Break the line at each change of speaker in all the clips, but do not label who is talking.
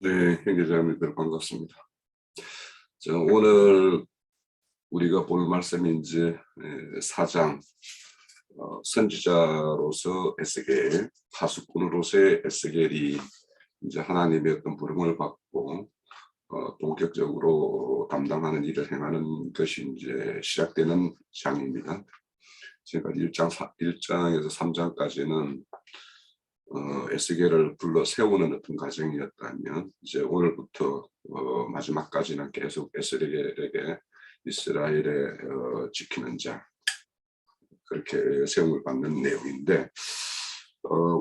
네, 형제자매들 반갑습니다. 오늘 우리가 볼 말씀이 이제 4장 선지자로서 에스겔, 파수꾼으로서의 에스겔이 이제 하나님의 어떤 부름을 받고 본격적으로 담당하는 일을 행하는 것이 이제 시작되는 장입니다. 지금까지 1장에서 3장까지는 에스겔을 불러 세우는 어떤 과정이었다면 이제 오늘부터 마지막까지는 계속 에스겔에게 이스라엘의 지키는 자 그렇게 세움을 받는 내용인데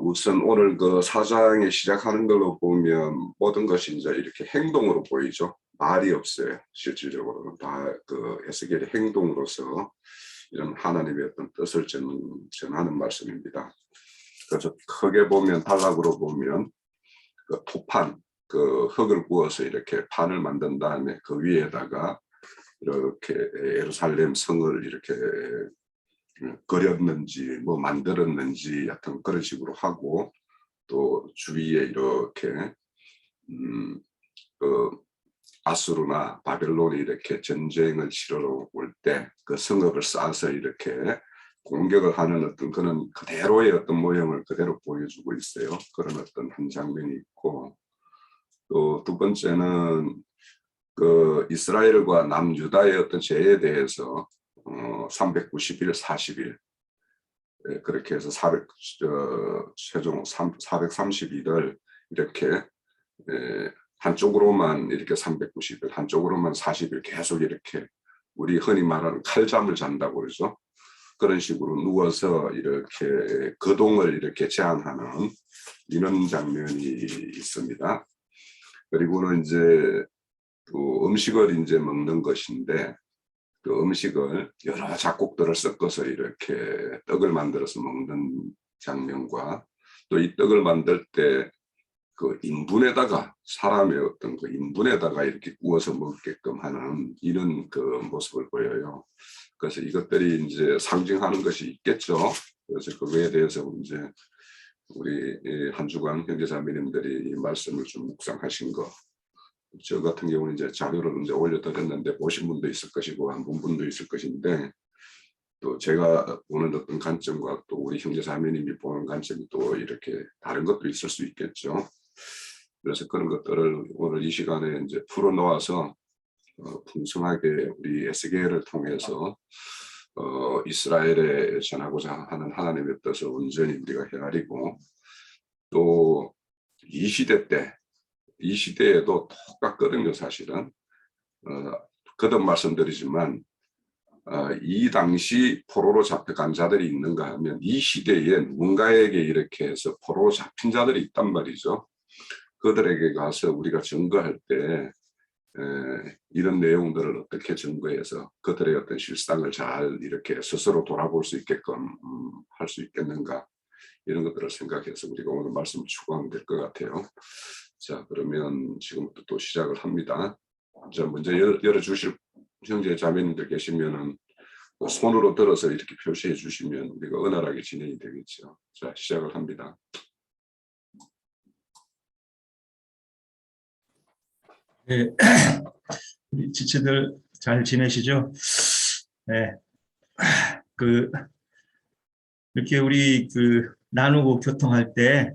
우선 오늘 그 4장에 시작하는 걸로 보면 모든 것이 이제 이렇게 행동으로 보이죠. 말이 없어요. 실질적으로는 다 그 에스겔의 행동으로서 이런 하나님의 어떤 뜻을 전하는 말씀입니다. 그래서 크게 보면 단락으로 보면 그 토판, 그 흙을 구워서 이렇게 판을 만든 다음에 그 위에다가 이렇게 예루살렘 성을 이렇게 그렸는지 뭐 만들었는지 하여튼 그런 식으로 하고 또 주위에 이렇게 그 아수르나 바벨론이 이렇게 전쟁을 치러러 올 때 그 성읍을 쌓아서 이렇게 공격을 하는 어떤 그런 그대로의 어떤 모형을 그대로 보여주고 있어요. 그런 어떤 한 장면이 있고 또 두 번째는 그 이스라엘과 남유다의 어떤 죄에 대해서 390일, 40일 그렇게 해서 최종 430일을 이렇게 한쪽으로만 이렇게 390일, 한쪽으로만 40일 계속 이렇게 우리 흔히 말하는 칼잠을 잔다고 그러죠. 그런 식으로 누워서 이렇게 거동을 이렇게 제한하는 이런 장면이 있습니다. 그리고는 이제 그 음식을 이제 먹는 것인데 그 음식을 여러 작곡들을 섞어서 이렇게 떡을 만들어서 먹는 장면과 또 이 떡을 만들 때 그 인분에다가 사람의 어떤 그 인분에다가 이렇게 구워서 먹게끔 하는 이런 그 모습을 보여요. 그래서 이것들이 이제 상징하는 것이 있겠죠. 그래서 그거에 대해서 이제 우리 한 주간 형제자매님들이 이 말씀을 좀 묵상하신 거. 저 같은 경우는 이제 자료를 이제 올려드렸는데 보신 분도 있을 것이고 안 본 분도 있을 것인데 또 제가 보는 어떤 관점과 또 우리 형제자매님이 보는 관점이 또 이렇게 다른 것도 있을 수 있겠죠. 그래서 그런 것들을 오늘 이 시간에 이제 풀어놓아서 풍성하게 우리 에스겔을 통해서 이스라엘에 전하고자 하는 하나님의 뜻을 온전히 우리가 헤아리고 또 이 시대 때 이 시대에도 똑같거든요. 사실은 거듭 말씀드리지만 이 당시 포로로 잡혀간 자들이 있는가 하면 이 시대에 누군가에게 이렇게 해서 포로로 잡힌 자들이 있단 말이죠. 그들에게 가서 우리가 증거할 때 이런 내용들을 어떻게 증거해서 그들의 어떤 실상을 잘 이렇게 스스로 돌아볼 수 있게끔 할 수 있겠는가 이런 것들을 생각해서 우리가 오늘 말씀을 추구하면 될 것 같아요. 자, 그러면 지금부터 또 시작을 합니다. 자, 먼저 열어주실 형제 자매님들 계시면은 손으로 들어서 이렇게 표시해 주시면 우리가 원활하게 진행이 되겠죠. 자, 시작을 합니다.
네, 우리 지체들 잘 지내시죠? 네, 이렇게 우리 나누고 교통할 때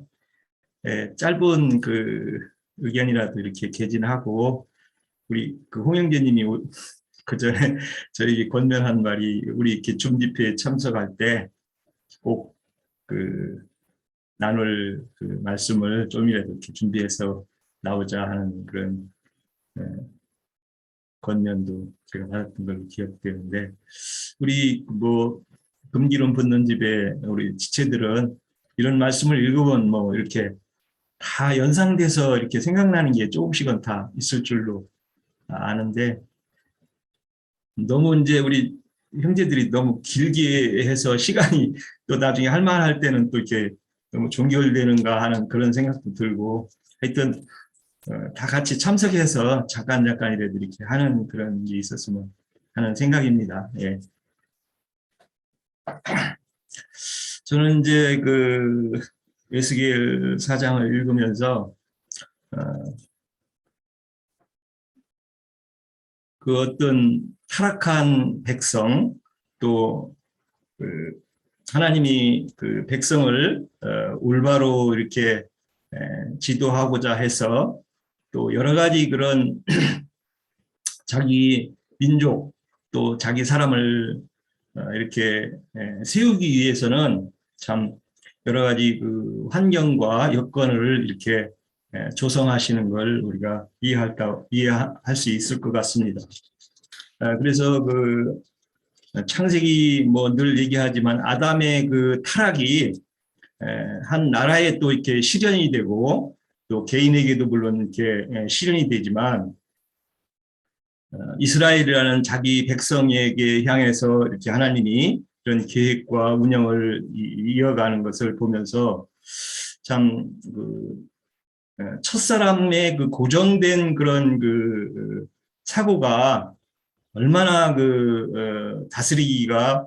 짧은 의견이라도 이렇게 개진하고 우리 홍영재님이 그 전에 저희 권면한 말이 우리 이렇게 줌집회에 참석할 때 꼭 나눌 말씀을 좀이라도 이렇게 준비해서 나오자 하는 그런 권면도 제가 받았던 걸로 기억되는데 우리 금기론 붙는 집에 우리 지체들은 이런 말씀을 읽으면 이렇게 다 연상돼서 이렇게 생각나는 게 조금씩은 다 있을 줄로 아는데 너무 이제 우리 형제들이 너무 길게 해서 시간이 또 나중에 할 만할 때는 또 이렇게 너무 종결되는가 하는 그런 생각도 들고 하여튼 다 같이 참석해서 잠깐이라도 이렇게 하는 그런 게 있었으면 하는 생각입니다. 예. 저는 이제 에스겔 4장을 읽으면서 그 어떤 타락한 백성 또 그 하나님이 그 백성을 올바로 이렇게 지도하고자 해서 또 여러 가지 그런 자기 민족 또 자기 사람을 이렇게 세우기 위해서는 참 여러 가지 그 환경과 여건을 이렇게 조성하시는 걸 우리가 이해할 수 있을 것 같습니다. 그래서 그 창세기 뭐 늘 얘기하지만 아담의 그 타락이 한 나라에 또 이렇게 실현이 되고 또 개인에게도 물론 이렇게 실현이 되지만 이스라엘이라는 자기 백성에게 향해서 이렇게 하나님이 이런 계획과 운영을 이어가는 것을 보면서 참 그 첫사람의 그 고정된 그런 그 사고가 얼마나 그 다스리기가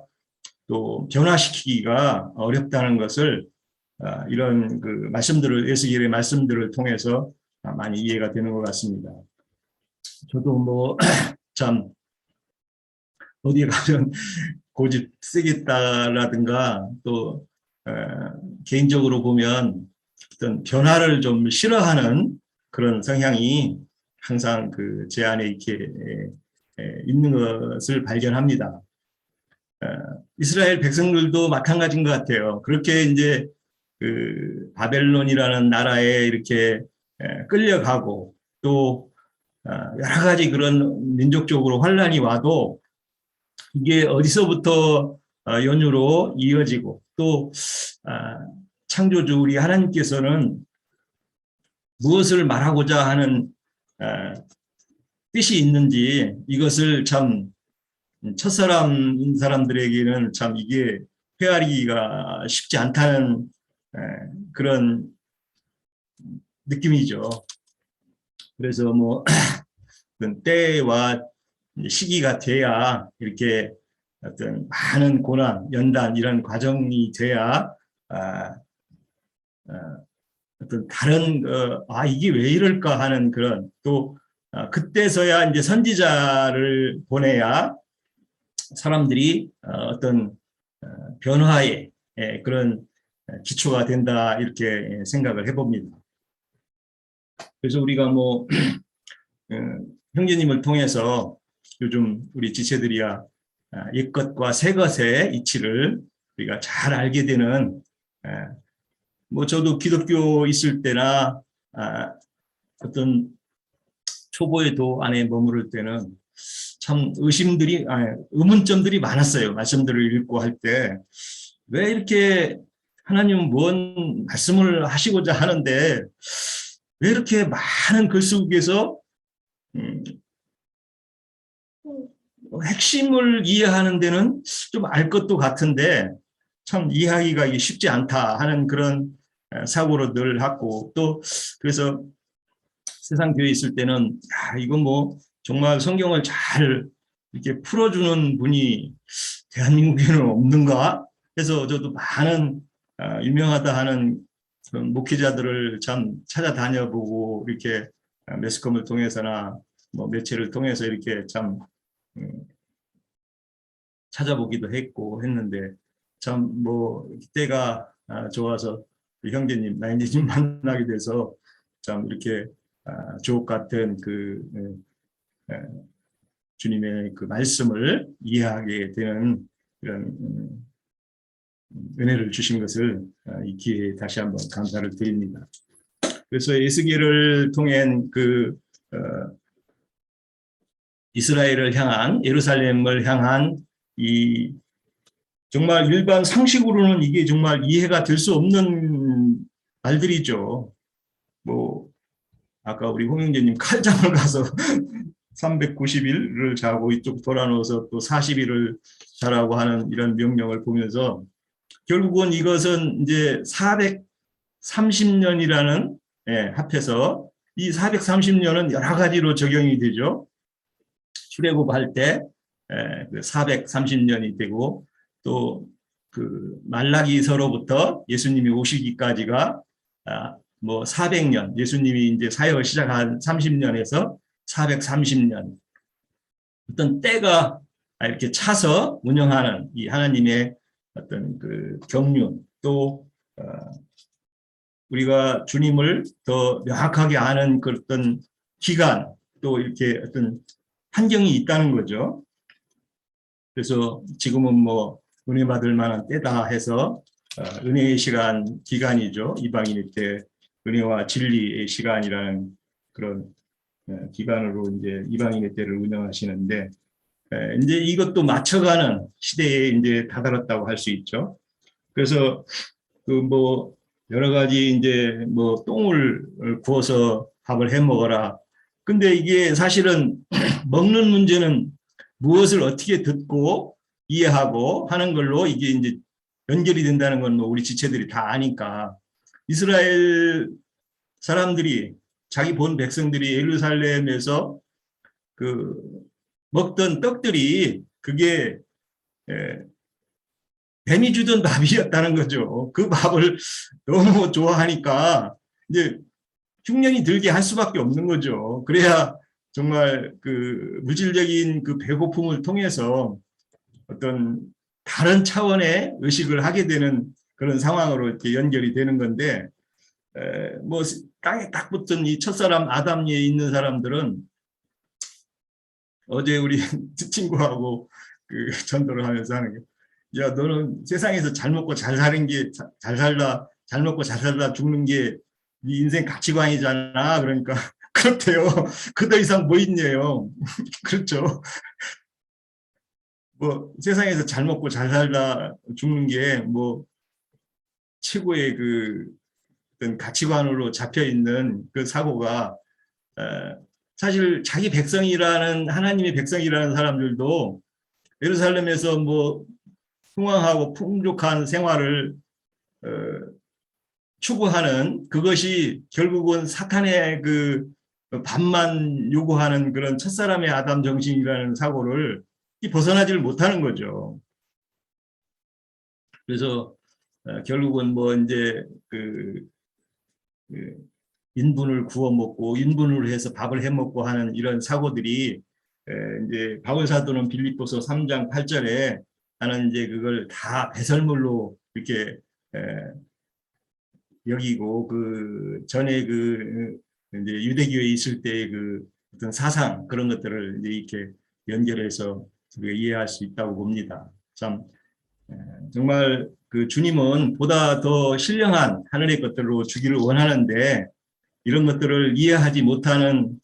또 변화시키기가 어렵다는 것을 이런 그 말씀들을 에스겔의 말씀들을 통해서 많이 이해가 되는 것 같습니다. 저도 뭐 참 어디에 가면 고집 쓰겠다라든가 또 개인적으로 보면 어떤 변화를 좀 싫어하는 그런 성향이 항상 그 제 안에 이렇게 있는 것을 발견합니다. 이스라엘 백성들도 마찬가지인 것 같아요. 그렇게 이제 그 바벨론이라는 나라에 이렇게 끌려가고 또 여러 가지 그런 민족적으로 환란이 와도 이게 어디서부터 연유로 이어지고 또 창조주 우리 하나님께서는 무엇을 말하고자 하는 뜻이 있는지 이것을 참 첫사람인 사람들에게는 참 이게 헤아리기가 쉽지 않다는 그런 느낌이죠. 그래서 뭐 때와 시기가 돼야 이렇게 어떤 많은 고난, 연단 이런 과정이 돼야 어떤 다른 이게 왜 이럴까 하는 그런 또 그때서야 이제 선지자를 보내야 사람들이 어떤 변화의 그런 기초가 된다 이렇게 생각을 해봅니다. 그래서 우리가 뭐 형제님을 통해서 요즘 우리 지체들이야 옛것과 새것의 이치를 우리가 잘 알게 되는 뭐 저도 기독교 있을 때나 어떤 초보의 도 안에 머무를 때는 참 의문점들이 많았어요. 말씀들을 읽고 할 때 왜 이렇게 하나님은 뭔 말씀을 하시고자 하는데 왜 이렇게 많은 글 속에서 핵심을 이해하는 데는 좀 알 것도 같은데 참 이해하기가 쉽지 않다 하는 그런 사고로 늘 갖고 또 그래서 세상 교회에 있을 때는 이건 뭐 정말 성경을 잘 이렇게 풀어주는 분이 대한민국에는 없는가 해서 저도 많은 유명하다 하는 그런 목회자들을 참 찾아다녀보고 이렇게 매스컴을 통해서나 뭐 매체를 통해서 이렇게 참 찾아보기도 했고 했는데 참 뭐 때가 좋아서 형제님, 나인님 만나게 돼서 참 이렇게 주옥 같은 그 주님의 그 말씀을 이해하게 되는 그런 은혜를 주신 것을 이 기회에 다시 한번 감사를 드립니다. 그래서 에스겔을 통해 그 이스라엘을 향한 예루살렘을 향한 이 정말 일반 상식으로는 이게 정말 이해가 될 수 없는 말들이죠. 뭐 아까 우리 홍영재님 칼장을 가서 390일을 자고 이쪽 돌아놓아서 또 40일을 자라고 하는 이런 명령을 보면서 결국은 이것은 이제 430년이라는 합해서 이 430년은 여러 가지로 적용이 되죠. 출애굽할 때 430년이 되고 또 그 말라기서로부터 예수님이 오시기까지가 뭐 400년, 예수님이 이제 사역을 시작한 30년에서 430년. 어떤 때가 이렇게 차서 운영하는 이 하나님의 어떤 그 경륜, 또 우리가 주님을 더 명확하게 아는 그 어떤 기간, 또 이렇게 어떤 환경이 있다는 거죠. 그래서 지금은 뭐 은혜 받을 만한 때다 해서 은혜의 시간 기간이죠. 이방인의 때 은혜와 진리의 시간이라는 그런 기간으로 이제 이방인의 때를 운영하시는데, 이제 이것도 맞춰가는 시대에 이제 다다랐다고 할 수 있죠. 그래서 그 뭐 여러 가지 이제 뭐 똥을 구워서 밥을 해 먹어라. 근데 이게 사실은 먹는 문제는 무엇을 어떻게 듣고 이해하고 하는 걸로 이게 이제 연결이 된다는 건 뭐 우리 지체들이 다 아니까. 이스라엘 사람들이, 자기 본 백성들이 예루살렘에서 그 먹던 떡들이 그게 뱀이 주던 밥이었다는 거죠. 그 밥을 너무 좋아하니까 이제 흉년이 들게 할 수밖에 없는 거죠. 그래야 정말 그 물질적인 그 배고픔을 통해서 어떤 다른 차원의 의식을 하게 되는 그런 상황으로 이렇게 연결이 되는 건데, 뭐 땅에 딱 붙은 이 첫사람 아담리에 있는 사람들은 어제 우리 친구하고 그 전도를 하면서 하는 게, 야, 너는 세상에서 잘 먹고 잘 사는 게, 잘 살다, 잘 먹고 잘 살다 죽는 게 네 인생 가치관이잖아. 그러니까 그렇대요. 그 더 이상 뭐 있냐요. 그렇죠. 뭐 세상에서 잘 먹고 잘 살다 죽는 게 뭐 최고의 그 어떤 가치관으로 잡혀 있는 그 사고가, 사실 자기 백성이라는, 하나님의 백성이라는 사람들도 예루살렘에서 뭐 풍성하고 풍족한 생활을 추구하는 그것이 결국은 사탄의 그 밥만 요구하는 그런 첫사람의 아담 정신이라는 사고를 벗어나지를 못하는 거죠. 그래서 결국은 뭐 이제 그 인분을 구워 먹고 인분으로 해서 밥을 해 먹고 하는 이런 사고들이, 이제 바울 사도는 빌립보서 3장 8절에 나는 이제 그걸 다 배설물로 이렇게 여기고, 그 전에 그 이제 유대교에 있을 때의 그 어떤 사상, 그런 것들을 이제 이렇게 연결해서 우리가 이해할 수 있다고 봅니다. 참 정말 그 주님은 보다 더 신령한 하늘의 것들로 주기를 원하는데, 이런 것들을 이해하지 못하는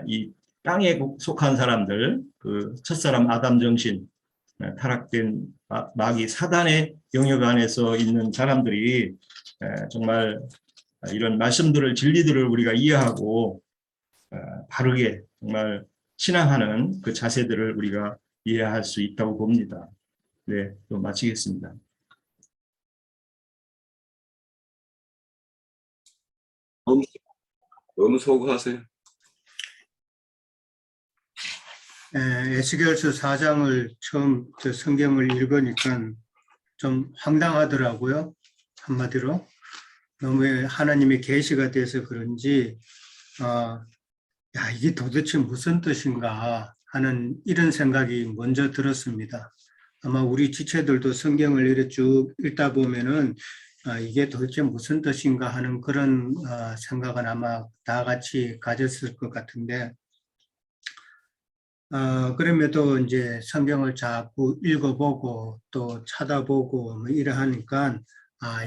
이 땅에 속한 사람들, 그 첫사람 아담 정신, 타락된 마귀 사단의 영역 안에서 있는 사람들이 정말 이런 말씀들을, 진리들을 우리가 이해하고 바르게 정말 신앙하는 그 자세들을 우리가 이해할 수 있다고 봅니다. 네, 또 마치겠습니다.
너무 소구하세요.
에스겔서 4장을 처음 성경을 읽으니까 좀 황당하더라고요. 한마디로 너무 하나님의 계시가 돼서 그런지 야, 이게 도대체 무슨 뜻인가 하는 이런 생각이 먼저 들었습니다. 아마 우리 지체들도 성경을 이렇게 쭉 읽다 보면은 이게 도대체 무슨 뜻인가 하는 그런 생각은 아마 다 같이 가졌을 것 같은데, 그럼에도 이제 성경을 자꾸 읽어보고 또 찾아보고 뭐 이러하니까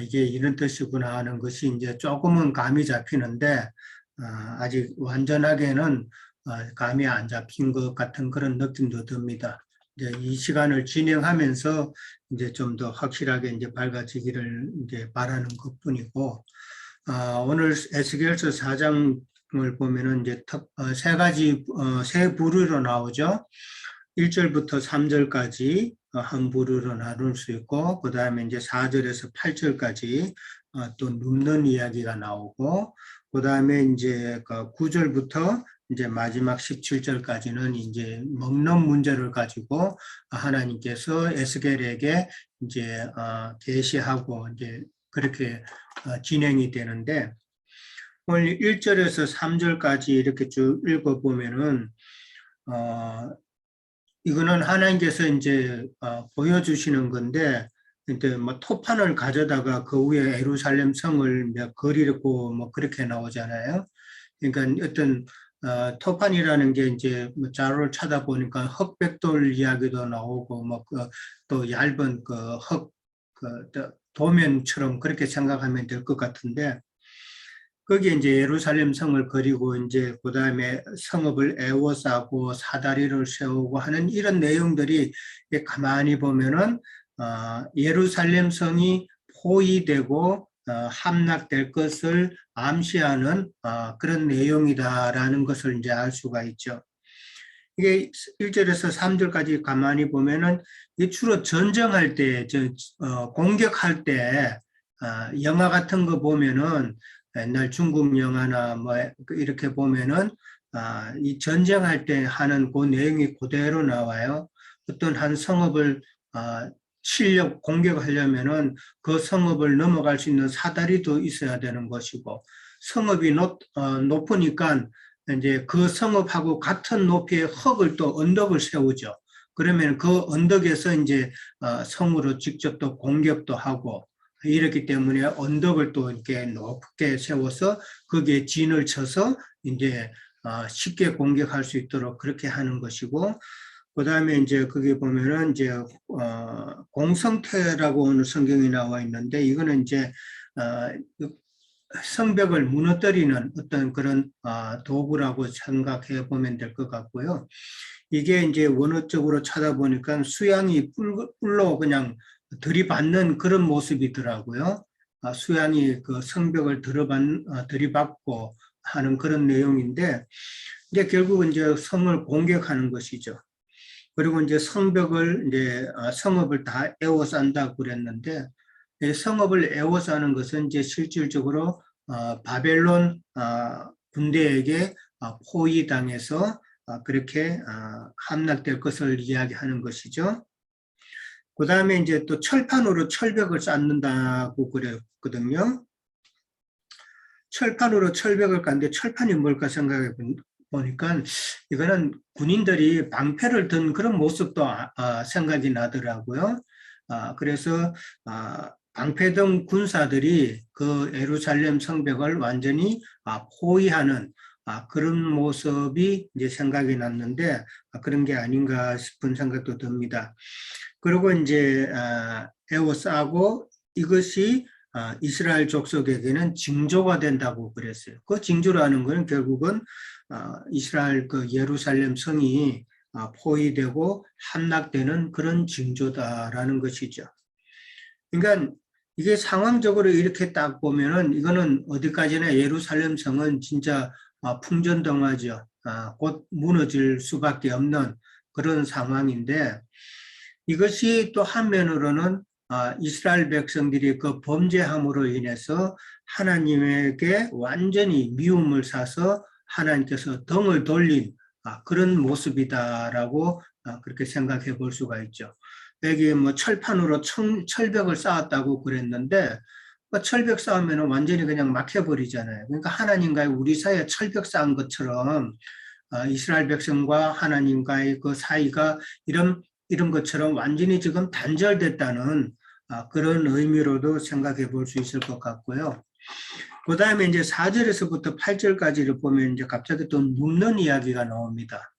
이게 이런 뜻이구나 하는 것이 이제 조금은 감이 잡히는데, 아직 완전하게는 감이 안 잡힌 것 같은 그런 느낌도 듭니다. 이제 이 시간을 진행하면서 이제 좀 더 확실하게 이제 밝아지기를 이제 바라는 것뿐이고, 오늘 에스겔서 4장 을 보면은 이제 세 가지 세 부류로 나오죠. 1절부터 3절까지 한 부류로 나눌 수 있고, 그 다음에 이제 4절에서 8절까지 또 눕는 이야기가 나오고, 그 다음에 이제 9절부터 이제 마지막 17절까지는 이제 먹는 문제를 가지고 하나님께서 에스겔에게 이제 계시하고 이제 그렇게 진행이 되는데, 오늘 1절에서 3절까지 이렇게 쭉 읽어보면은, 이거는 하나님께서 이제 보여주시는 건데, 이제 뭐 토판을 가져다가 그 위에 예루살렘 성을 몇 그리고 뭐 그렇게 나오잖아요. 그러니까 어떤 토판이라는 게 이제 뭐 자료를 찾아보니까 흑백돌 이야기도 나오고 뭐 또 얇은 도면처럼 그렇게 생각하면 될 것 같은데, 거기에 이제 예루살렘 성을 그리고 이제 그 다음에 성읍을 에워싸고 사다리를 세우고 하는 이런 내용들이 가만히 보면은 예루살렘 성이 포위되고 함락될 것을 암시하는 그런 내용이다라는 것을 이제 알 수가 있죠. 이게 1절에서 3절까지 가만히 보면은 이게 주로 전쟁할 때, 공격할 때 영화 같은 거 보면은 옛날 중국 영화나 뭐 이렇게 보면은 이 전쟁할 때 하는 그 내용이 그대로 나와요. 어떤 한 성읍을 치려 공격하려면은 그 성읍을 넘어갈 수 있는 사다리도 있어야 되는 것이고, 성읍이 높으니까 이제 그 성읍하고 같은 높이의 흙을 또 언덕을 세우죠. 그러면 그 언덕에서 이제 성으로 직접 또 공격도 하고, 이렇기 때문에 언덕을 또 이렇게 높게 세워서 거기에 진을 쳐서 이제 쉽게 공격할 수 있도록 그렇게 하는 것이고, 그 다음에 이제 거기 보면은 이제 공성태라고 오늘 성경이 나와 있는데, 이거는 이제 성벽을 무너뜨리는 어떤 그런 도구라고 생각해 보면 될 것 같고요. 이게 이제 원어적으로 찾아보니까 수양이 뿔로 그냥 들이받는 그런 모습이더라고요. 수양이 그 성벽을 들이받고 하는 그런 내용인데, 이제 결국은 이제 성을 공격하는 것이죠. 그리고 이제 성벽을 이제 성읍을 다 에워싼다고 그랬는데, 성읍을 에워싸는 것은 이제 실질적으로 바벨론 군대에게 포위당해서 그렇게 함락될 것을 이야기하는 것이죠. 그 다음에 이제 또 철판으로 철벽을 쌓는다고 그랬거든요. 철판으로 철벽을 깠는데 철판이 뭘까 생각해 보니까 이거는 군인들이 방패를 든 그런 모습도 생각이 나더라고요. 그래서 방패 든 군사들이 그 예루살렘 성벽을 완전히 포위하는 그런 모습이 이제 생각이 났는데 그런 게 아닌가 싶은 생각도 듭니다. 그리고 이제 에워싸고 이것이 이스라엘 족속에게는 징조가 된다고 그랬어요. 그 징조라는 것은 결국은 이스라엘 그 예루살렘 성이 포위되고 함락되는 그런 징조다라는 것이죠. 그러니까 이게 상황적으로 이렇게 딱 보면은 이거는 어디까지나 예루살렘 성은 진짜 풍전등화죠. 곧 무너질 수밖에 없는 그런 상황인데, 이것이 또 한면으로는 이스라엘 백성들이 그 범죄함으로 인해서 하나님에게 완전히 미움을 사서 하나님께서 등을 돌린 그런 모습이다라고 그렇게 생각해 볼 수가 있죠. 여기 뭐 철판으로 철벽을 쌓았다고 그랬는데 철벽 쌓으면 완전히 그냥 막혀버리잖아요. 그러니까 하나님과의 우리 사이에 철벽 쌓은 것처럼 이스라엘 백성과 하나님과의 그 사이가 이런 것처럼 완전히 지금 단절됐다는 그런 의미로도 생각해 볼 수 있을 것 같고요. 그 다음에 이제 4절에서부터 8절까지를 보면 이제 갑자기 또 눕는 이야기가 나옵니다.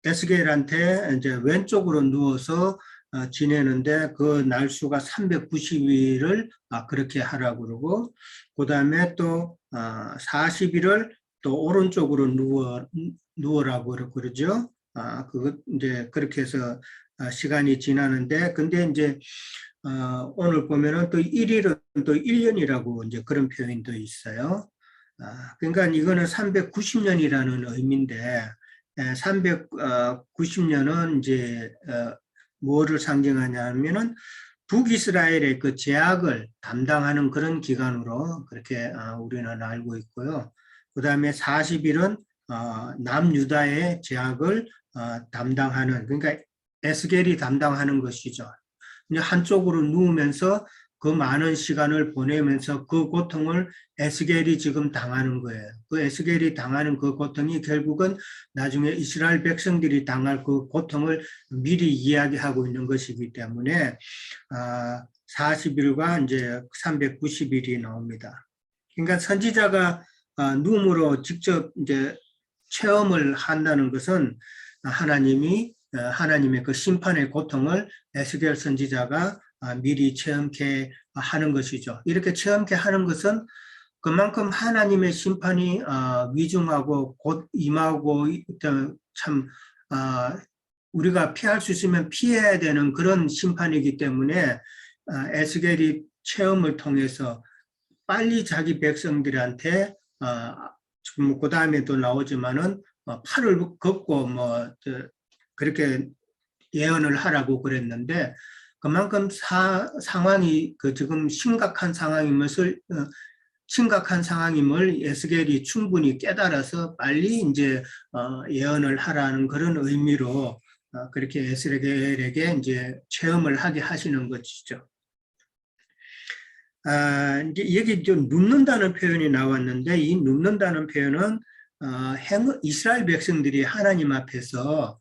에스겔한테 이제 왼쪽으로 누워서 지내는데 그 날수가 390일을 그렇게 하라고 그러고, 그 다음에 또 40일을 또 오른쪽으로 누워라고 그러죠. 그것 이제 그렇게 해서 시간이 지나는데, 근데 이제 오늘 보면은 또 1일은 또 1년이라고 이제 그런 표현도 있어요. 그러니까 이거는 390년이라는 의미인데, 390년은 이제 뭐를 상징하냐면은 북이스라엘의 그 제약을 담당하는 그런 기간으로 그렇게 우리는 알고 있고요. 그 다음에 40일은 남유다의 제약을 담당하는, 그러니까 에스겔이 담당하는 것이죠. 이제 한쪽으로 누우면서 그 많은 시간을 보내면서 그 고통을 에스겔이 지금 당하는 거예요. 그 에스겔이 당하는 그 고통이 결국은 나중에 이스라엘 백성들이 당할 그 고통을 미리 이야기하고 있는 것이기 때문에 40일과 이제 390일이 나옵니다. 그러니까 선지자가 눈으로 직접 이제 체험을 한다는 것은 하나님의 그 심판의 고통을 에스겔 선지자가 미리 체험케 하는 것이죠. 이렇게 체험케 하는 것은 그만큼 하나님의 심판이 위중하고 곧 임하고 참 우리가 피할 수 있으면 피해야 되는 그런 심판이기 때문에 에스겔이 체험을 통해서 빨리 자기 백성들한테 지금 그 다음에도 나오지만은 팔을 걷고 그렇게 예언을 하라고 그랬는데 그만큼 상황이 지금 심각한 상황임을 에스겔이 충분히 깨달아서 빨리 이제 예언을 하라는 그런 의미로 그렇게 에스겔에게 이제 체험을 하게 하시는 것이죠. 이제 여기 좀 눕는다는 표현이 나왔는데 이 눕는다는 표현은 이스라엘 백성들이 하나님 앞에서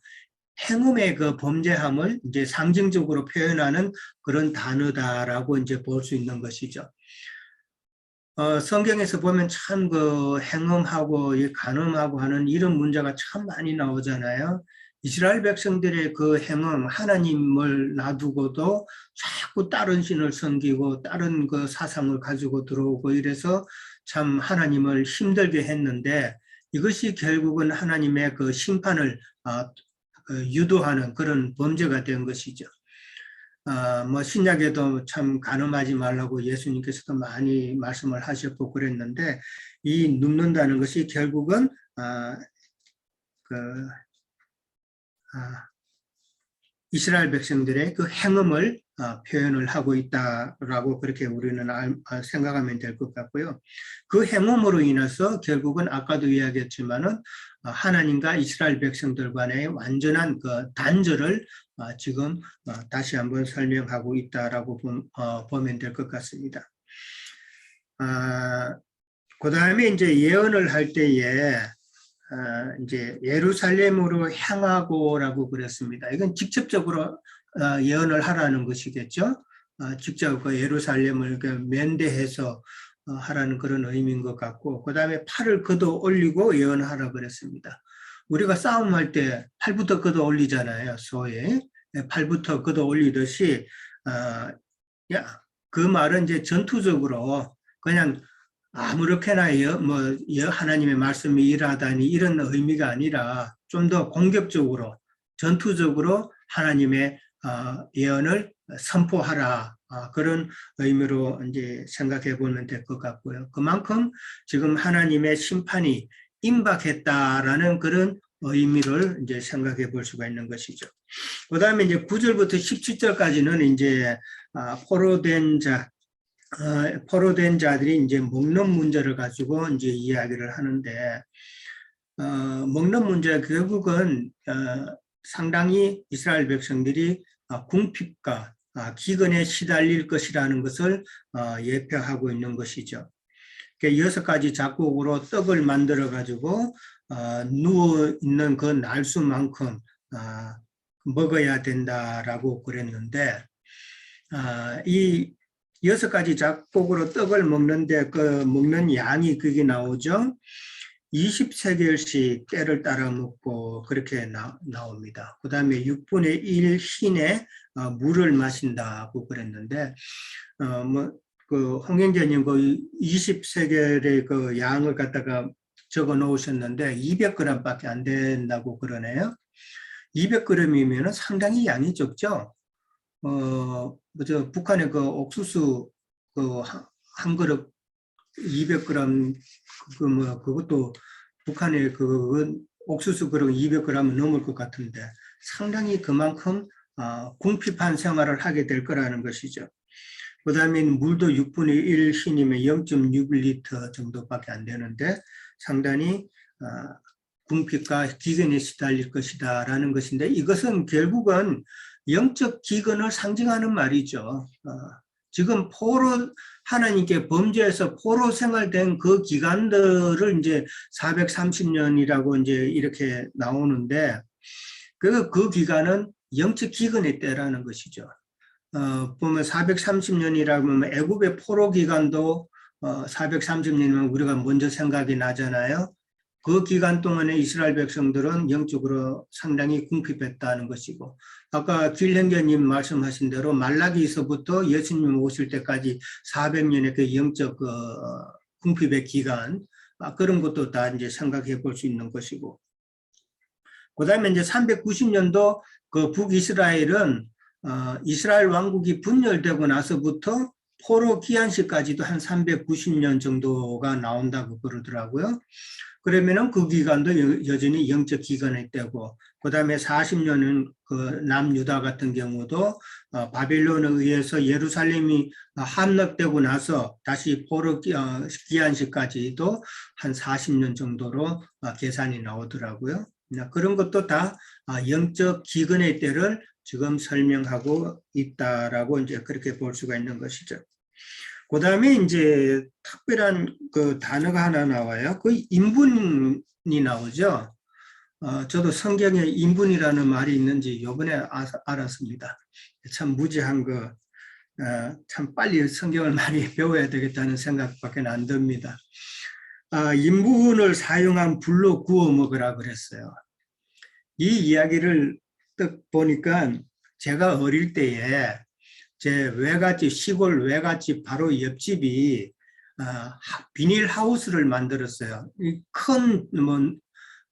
행음의 그 범죄함을 이제 상징적으로 표현하는 그런 단어다라고 이제 볼 수 있는 것이죠. 성경에서 보면 참 그 행음하고 간음하고 하는 이런 문제가 참 많이 나오잖아요. 이스라엘 백성들의 그 행음, 하나님을 놔두고도 자꾸 다른 신을 섬기고 다른 그 사상을 가지고 들어오고 이래서 참 하나님을 힘들게 했는데 이것이 결국은 하나님의 그 심판을 유도하는 그런 범죄가 된 것이죠. 신약에도 참 간음하지 말라고 예수님께서도 많이 말씀을 하셨고 그랬는데 이 눕는다는 것이 결국은 이스라엘 백성들의 그 행음을 표현을 하고 있다라고 그렇게 우리는 생각하면 될 것 같고요. 그 행음으로 인해서 결국은 아까도 이야기했지만은 하나님과 이스라엘 백성들 간의 완전한 그 단절을 지금 다시 한번 설명하고 있다라고 보면 될 것 같습니다. 그 다음에 이제 예언을 할 때에 이제 예루살렘으로 향하고라고 그랬습니다. 이건 직접적으로 예언을 하라는 것이겠죠. 직접 그 예루살렘을 면대해서 하라는 그런 의미인 것 같고, 그 다음에 팔을 걷어 올리고 예언하라 그랬습니다. 우리가 싸움할 때 팔부터 걷어 올리잖아요. 소위 팔부터 걷어 올리듯이 그 말은 이제 전투적으로 그냥 아무렇게나 하나님의 말씀이 일하다니 이런 의미가 아니라 좀 더 공격적으로 전투적으로 하나님의 예언을 선포하라 그런 의미로 이제 생각해 보면 될 것 같고요. 그만큼 지금 하나님의 심판이 임박했다라는 그런 의미를 이제 생각해 볼 수가 있는 것이죠. 그 다음에 이제 9절부터 17절까지는 이제 포로된 자들이 이제 먹는 문제를 가지고 이제 이야기를 하는데, 먹는 문제 결국은 상당히 이스라엘 백성들이 궁핍과 기근에 시달릴 것이라는 것을 예표하고 있는 것이죠. 6가지 작곡으로 떡을 만들어 가지고 누워 있는 그 날수만큼 먹어야 된다라고 그랬는데, 이 6가지 작곡으로 떡을 먹는데 그 먹는 양이 그게 나오죠. 20세겔씩 때를 따라 먹고 그렇게 나옵니다. 그 다음에 6분의 1 흰에 물을 마신다고 그랬는데, 그 홍영재님 그 20세겔의 그 양을 갖다가 적어 놓으셨는데 200g밖에 안 된다고 그러네요. 200g이면 상당히 양이 적죠. 북한의 그 옥수수 한 그릇 200g 그것도 북한의 그 옥수수 그릇 200g은 넘을 것 같은데 상당히 그만큼 궁핍한 생활을 하게 될 거라는 것이죠. 그 다음에 물도 6분의 1 흰이면 0.6L 정도밖에 안 되는데 상당히 궁핍과 기근에 시달릴 것이다 라는 것인데, 이것은 결국은 영적 기근을 상징하는 말이죠. 지금 포로 하나님께 범죄해서 포로 생활된 그 기간들을 이제 430년이라고 이제 이렇게 나오는데 그 기간은 영적 기근의 때라는 것이죠. 보면 430년이라고 하면 애굽의 포로 기간도 430년이면 우리가 먼저 생각이 나잖아요. 그 기간 동안에 이스라엘 백성들은 영적으로 상당히 궁핍했다는 것이고, 아까 길행견님 말씀하신 대로 말라기서부터 예수님 오실 때까지 400년의 그 영적 궁핍의 기간, 그런 것도 다 이제 생각해 볼 수 있는 것이고, 그 다음에 이제 390년도 그 북이스라엘은 이스라엘 왕국이 분열되고 나서부터 포로 기한시까지도 한 390년 정도가 나온다고 그러더라고요. 그러면은 그 기간도 여전히 영적 기간의 때고, 그 다음에 40년은 그 남유다 같은 경우도 바빌론에 의해서 예루살렘이 함락되고 나서 다시 포로 기한시까지도 한 40년 정도로 계산이 나오더라고요. 그런 것도 다 영적 기근의 때를 지금 설명하고 있다라고 이제 그렇게 볼 수가 있는 것이죠. 그 다음에 이제 특별한 그 단어가 하나 나와요. 그 인분이 나오죠. 저도 성경에 인분이라는 말이 있는지 이번에 알았습니다. 참 무지한 거, 참 빨리 성경을 많이 배워야 되겠다는 생각밖에 안 듭니다. 인분을 사용한 불로 구워 먹으라 그랬어요. 이 이야기를 딱 보니까 제가 어릴 때에 제 외갓집, 시골 외갓집 바로 옆집이 비닐 하우스를 만들었어요. 큰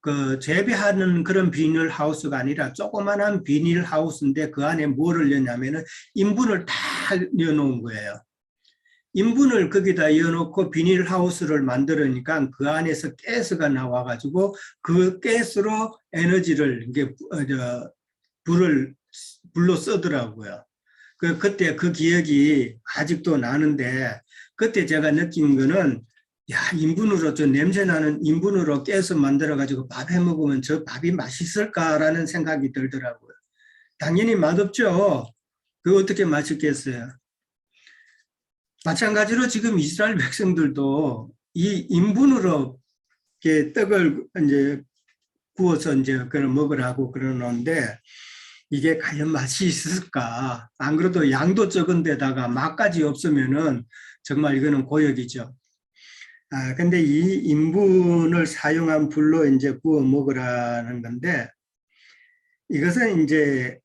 그 재배하는 그런 비닐 하우스가 아니라 조그만한 비닐 하우스인데 그 안에 뭐를 넣냐면은 인분을 다 넣어놓은 거예요. 인분을 거기다 넣어놓고 비닐 하우스를 만들으니까 그 안에서 가스가 나와가지고 그 가스로 에너지를 이게 불로 쓰더라고요. 그때 그 기억이 아직도 나는데, 그때 제가 느낀 거는, 야, 인분으로, 저 냄새나는 인분으로 깨서 만들어가지고 밥 해 먹으면 저 밥이 맛있을까라는 생각이 들더라고요. 당연히 맛없죠. 그거 어떻게 맛있겠어요? 마찬가지로 지금 이스라엘 백성들도 이 인분으로 이렇게 떡을 이제 구워서 이제 그걸 먹으라고 그러는데, 이게 과연 맛이 있을까? 안 그래도 양도 적은 데다가 맛까지 없으면은 정말 이거는 고역이죠. 근데 이 인분을 사용한 불로 이제 구워 먹으라는 건데, 이것은 이제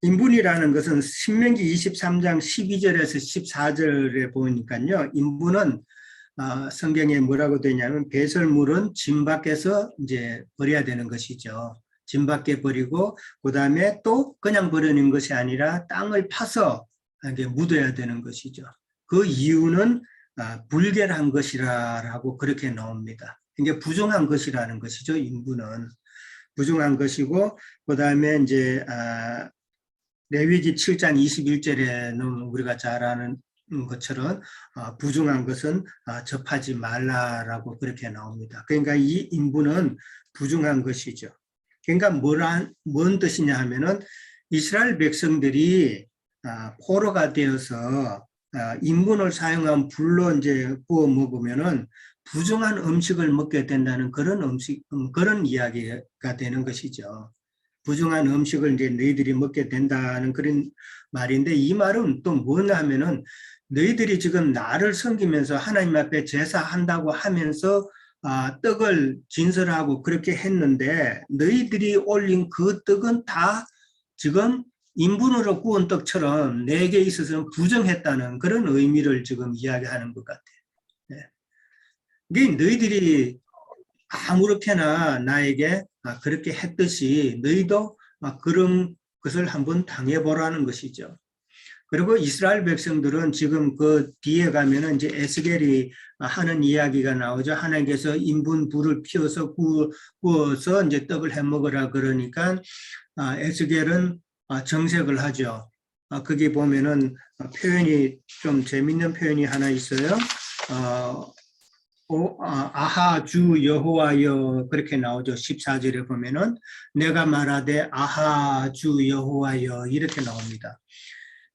인분이라는 것은 신명기 23장 12절에서 14절에 보니까요, 인분은 성경에 뭐라고 되냐면 배설물은 진 밖에서 이제 버려야 되는 것이죠. 진 밖에 버리고 그 다음에 또 그냥 버리는 것이 아니라 땅을 파서 이게 묻어야 되는 것이죠. 그 이유는 불결한 것이라고 그렇게 나옵니다. 이게 부정한 것이라는 것이죠. 인분은 부정한 것이고, 그 다음에 이제 레위기 7장 21절에는 우리가 잘 아는 것처럼 부정한 것은 접하지 말라라고 그렇게 나옵니다. 그러니까 이 인분은 부정한 것이죠. 그러니까 뭔 뜻이냐 하면은 이스라엘 백성들이 포로가 되어서 인분을 사용한 불로 이제 구워 먹으면은 부정한 음식을 먹게 된다는 그런 이야기가 되는 것이죠. 부정한 음식을 이제 너희들이 먹게 된다는 그런 말인데, 이 말은 또 뭐냐 하면은 너희들이 지금 나를 섬기면서 하나님 앞에 제사한다고 하면서 떡을 진설하고 그렇게 했는데, 너희들이 올린 그 떡은 다 지금 인분으로 구운 떡처럼 내게 있어서는 부정했다는 그런 의미를 지금 이야기하는 것 같아요. 네. 너희들이 아무렇게나 나에게 그렇게 했듯이 너희도 그런 것을 한번 당해보라는 것이죠. 그리고 이스라엘 백성들은 지금 그 뒤에 가면은 이제 에스겔이 하는 이야기가 나오죠. 하나님께서 인분 불을 피워서 구워서 이제 떡을 해 먹으라 그러니까 에스겔은 정색을 하죠. 거기 보면은 표현이 좀 재밌는 표현이 하나 있어요. 아하 주 여호와여 그렇게 나오죠. 14절에 보면은 내가 말하되 아하 주 여호와여 이렇게 나옵니다.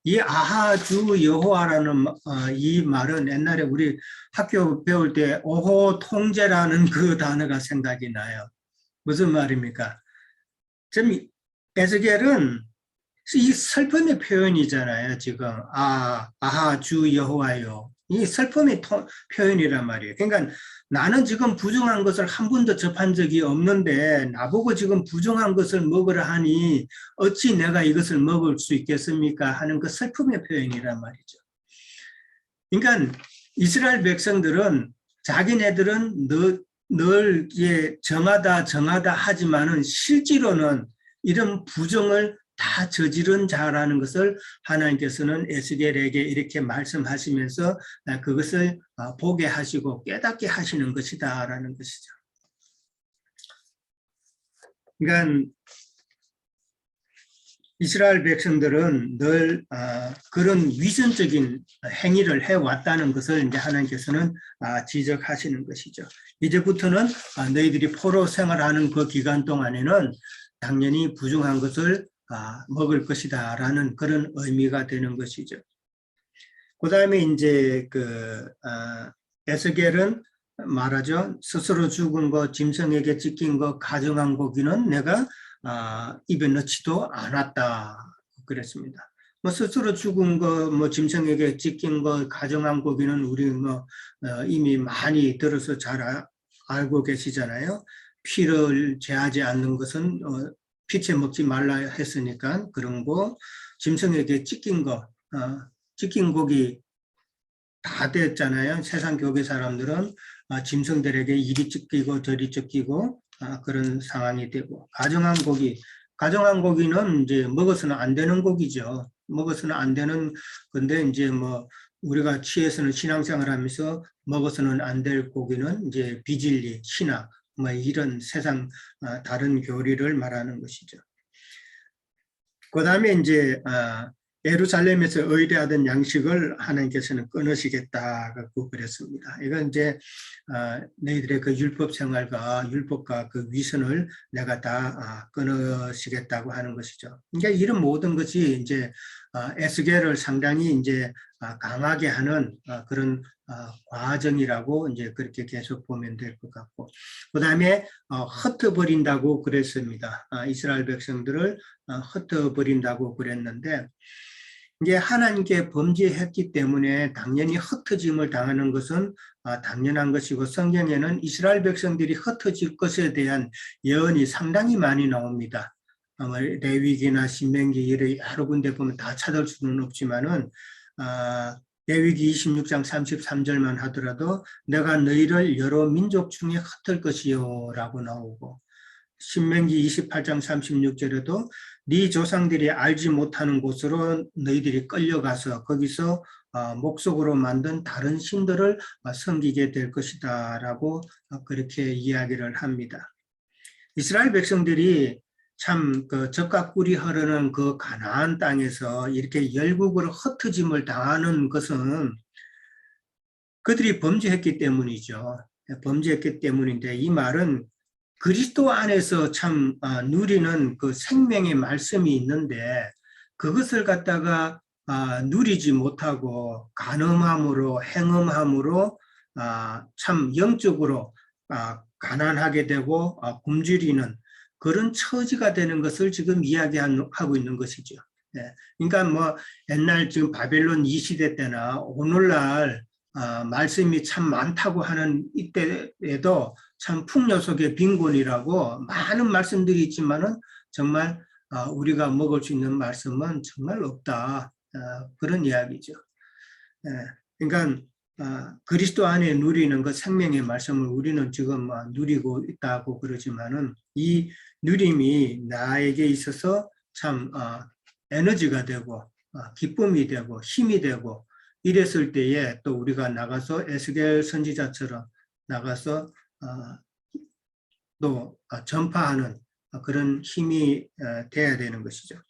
이 아하주 여호와라는 이 말은 옛날에 우리 학교 배울 때 오호 통제라는 그 단어가 생각이 나요. 무슨 말입니까? 지금 에스겔은 이 슬픔의 표현이잖아요. 지금 아하주 여호와요. 이 슬픔의 표현이란 말이에요. 그러니까 나는 지금 부정한 것을 한 번도 접한 적이 없는데 나보고 지금 부정한 것을 먹으라 하니 어찌 내가 이것을 먹을 수 있겠습니까? 하는 그 슬픔의 표현이란 말이죠. 그러니까 이스라엘 백성들은 자기네들은 늘 정하다 하지만은 실제로는 이런 부정을 다 저지른 자라는 것을 하나님께서는 에스겔에게 이렇게 말씀하시면서 그것을 보게 하시고 깨닫게 하시는 것이다라는 것이죠. 그러니까 이스라엘 백성들은 늘 그런 위선적인 행위를 해왔다는 것을 이제 하나님께서는 지적하시는 것이죠. 이제부터는 너희들이 포로 생활하는 그 기간 동안에는 당연히 부정한 것을 먹을 것이다 라는 그런 의미가 되는 것이죠. 그 다음에 이제 에스겔은 말하죠. 스스로 죽은 것, 짐승에게 찢긴 것, 가정한 고기는 내가 입에 넣지도 않았다 그랬습니다. 뭐 스스로 죽은 것, 뭐 짐승에게 찢긴 것, 가정한 고기는 우리 이미 많이 들어서 잘 알고 계시잖아요. 피를 제하지 않는 것은 피채 먹지 말라 했으니까 그런 거, 짐승에게 찢긴 거, 찢긴 고기 다 됐잖아요. 세상 교회 사람들은 짐승들에게 이리 찢기고 저리 찢기고 그런 상황이 되고, 가정한 고기는 이제 먹어서는 안 되는 고기죠. 먹어서는 안 되는 건데 이제 뭐 우리가 취해서는 신앙생활 하면서 먹어서는 안 될 고기는 이제 비진리, 신학 뭐 이런 세상 다른 교리를 말하는 것이죠. 그 다음에 이제 예루살렘에서 의뢰하던 양식을 하나님께서는 끊으시겠다고 그랬습니다. 이건 이제 너희들의 그 율법 생활과 율법과 그 위선을 내가 다 끊으시겠다고 하는 것이죠. 그러니까 이런 모든 것이 이제 에스겔을 상당히 이제 강하게 하는 그런 과정이라고 이제 그렇게 계속 보면 될 것 같고, 그 다음에 흩어버린다고 그랬습니다. 이스라엘 백성들을 흩어버린다고 그랬는데, 이게 하나님께 범죄했기 때문에 당연히 흩어짐을 당하는 것은 당연한 것이고, 성경에는 이스라엘 백성들이 흩어질 것에 대한 예언이 상당히 많이 나옵니다. 레위기나 신명기 이런 여러 군데 보면 다 찾을 수는 없지만은 레위기 26장 33절만 하더라도 내가 너희를 여러 민족 중에 흩을 것이요 라고 나오고, 신명기 28장 36절에도 네 조상들이 알지 못하는 곳으로 너희들이 끌려가서 거기서 목석으로 만든 다른 신들을 섬기게 될 것이다 라고 그렇게 이야기를 합니다. 이스라엘 백성들이 참 그 젖과 꿀이 흐르는 그 가나안 땅에서 이렇게 열국으로 흩어짐을 당하는 것은 그들이 범죄했기 때문이죠. 범죄했기 때문인데, 이 말은 그리스도 안에서 참 누리는 그 생명의 말씀이 있는데 그것을 갖다가 누리지 못하고 간음함으로 행음함으로 참 영적으로 가난하게 되고 굶주리는 그런 처지가 되는 것을 지금 이야기하고 있는 것이죠. 그러니까 뭐 옛날 지금 바벨론 이 시대 때나 오늘날 말씀이 참 많다고 하는 이때에도 참 풍요 속의 빈곤이라고 많은 말씀들이 있지만은 정말 우리가 먹을 수 있는 말씀은 정말 없다, 그런 이야기죠. 그러니까 그리스도 안에 누리는 그 생명의 말씀을 우리는 지금 누리고 있다고 그러지만은 이 누림이 나에게 있어서 참 에너지가 되고 기쁨이 되고 힘이 되고 이랬을 때에 또 우리가 나가서 에스겔 선지자처럼 나가서 또 전파하는 그런 힘이 돼야 되는 것이죠.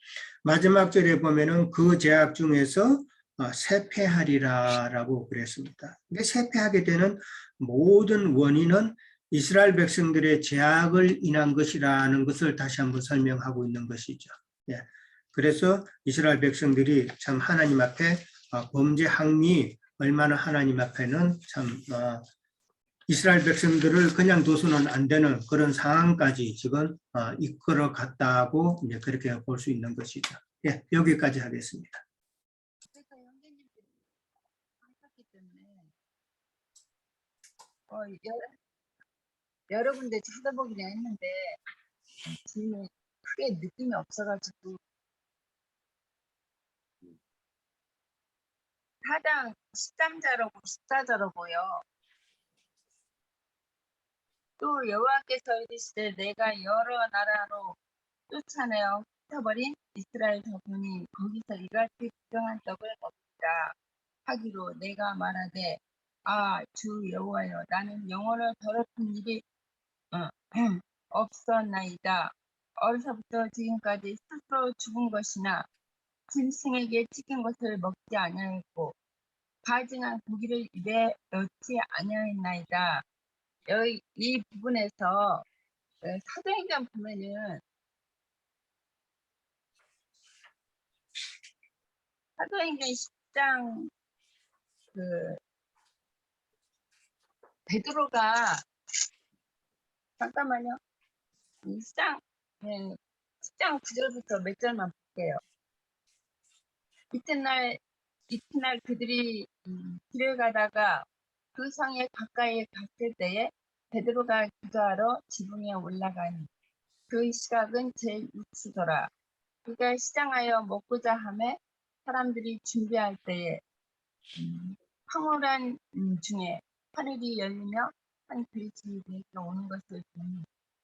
마지막 절에 보면은 그 제약 중에서 쇠폐하리라라고 그랬습니다. 쇠폐하게 되는 모든 원인은 이스라엘 백성들의 제약을 인한 것이라는 것을 다시 한번 설명하고 있는 것이죠. 그래서 이스라엘 백성들이 참 하나님 앞에 범죄 항미 얼마나 하나님 앞에는 참 이스라엘 백성들을 그냥 둬서는 안 되는 그런 상황까지 지금 이끌어 갔다고 이제 그렇게 볼 수 있는 것이죠. 예, 여기까지 하겠습니다.
그래서 형제님들이 하셨기 때문에 여러 군데 찾아보긴 했는데 지금 크게 느낌이 없어가지고 사장 13자로고 14자로고요. 또 여호와께서 이르시되 내가 여러 나라로 쫓아내어 흩어버린 이스라엘 자손이 거기서 이같이 부정한 떡을 먹으리라 하기로 내가 말하되 주 여호와여 나는 영혼을 더럽힌 일이 없었나이다. 어려서부터 지금까지 스스로 죽은 것이나 짐승에게 찢긴 것을 먹지 아니하였고 가증한 고기를 입에 넣지 아니하였나이다. 여기 이 부분에서 사도행전 보면은 사도행전 10장 그 베드로가 잠깐만요. 10장 9절부터 몇 절만 볼게요. 이튿날 그들이 길을 가다가 그 성에 가까이 갔을 때에 베드로가 기도하러 지붕에 올라가니 그 시각은 제6시더라. 그가 시장하여 먹고자 하매 사람들이 준비할 때에 황홀한 중에 하늘이 열리며 한 그릇이 내게 오는 것을 보니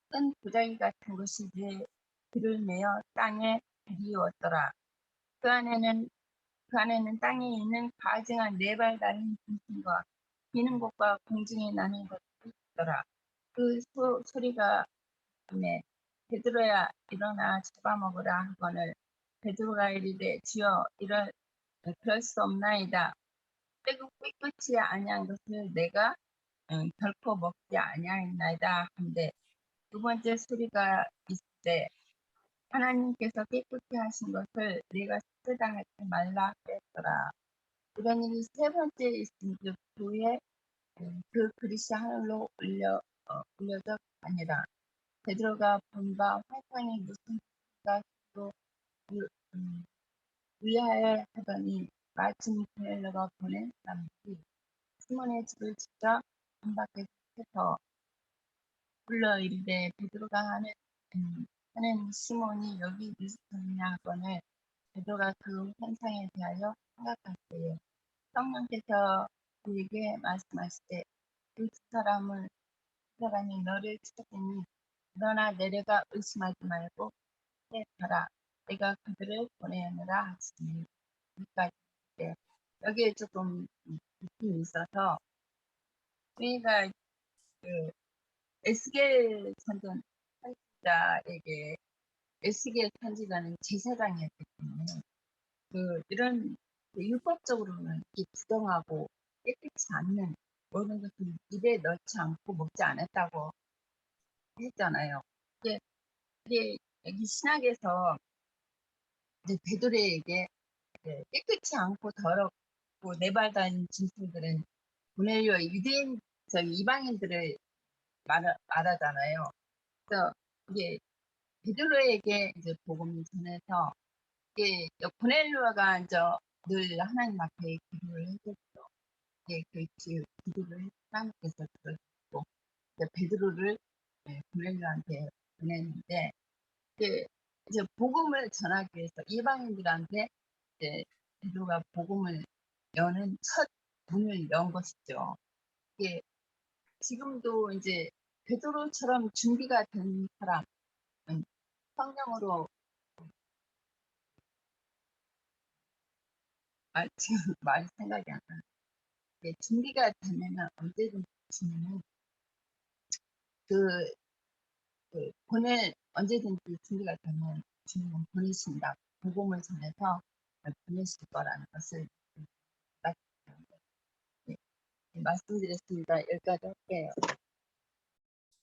큰 도자기 같은 것이 내 귀를 메어 땅에 들이웠더라. 그 안에는 땅에 있는 가증한 4발 달린 짐승과 비는 곳과 공중에 나는 것이 있더라. 그 소리가 네, 베드로야 일어나 잡아먹으라 하거늘 베드로가 이르되 주여 그럴 수 없나이다. 빼고 깨끗이 아니한 것을 내가 결코 먹지 아니하였나이다 한데 두 번째 소리가 있을 하나님께서 깨끗이 하신 것을 내가 쓰다 하지 말라 했더라. 이런 일이 세 번째 있은 그 후에 그 그릇이 하늘로 올려져 아니라 베드로가 본 바 환상이 무슨 뜻인가 싶고 위하여 하더니 마침 베를로가 보낸 사람들이 시몬의 집을 직접 문 밖에서 해서 불러 이르되 베드로가 하는 시몬이 여기 있으냐 하거늘 베드로가 그 환상에 대하여 생각할 때에 성령께서 그에게 말씀하시되 그 사람이 너를 찾았으니 너나 내려가 의심하지 말고 해봐라. 내가 그들을 보내느라 하시니 여기까지. 여기에 조금 느낌이 있어서 우리가 그 에스겔 선지자에게 에스겔 선지자는 제사장이었기 때문에 이런 율법적으로는 부정하고 깨끗이 않는 모든 것을 입에 넣지 않고 먹지 않았다고 했잖아요. 이게 여기 신학에서 이제 베드로에게 깨끗이 않고 더럽고 네발 달린 짐승들은 고넬료 유대인 이방인들을 말하잖아요. 그래서 이게 베드로에게 이제 복음을 전해서 이게 고넬료가 이제 늘 하나님 앞에 기도를 해줬죠. 그 기도를 하나님께서 들어주고 베드로를 고넬료한테 보냈는데 이제 복음을 전하기 위해서 이방인들한테 이제 베드로가 복음을 여는 첫 문을 연 것이죠. 이게 지금도 이제 베드로처럼 준비가 된 사람은 성령으로 지금 말이 생각이 안 나요. 준비가 되면 언제든지 주님은 언제든지 준비가 되면 주님은 보내신다. 복음을 전해서 보내실 거라는 것을 말씀드렸습니다. 여기까지 할게요.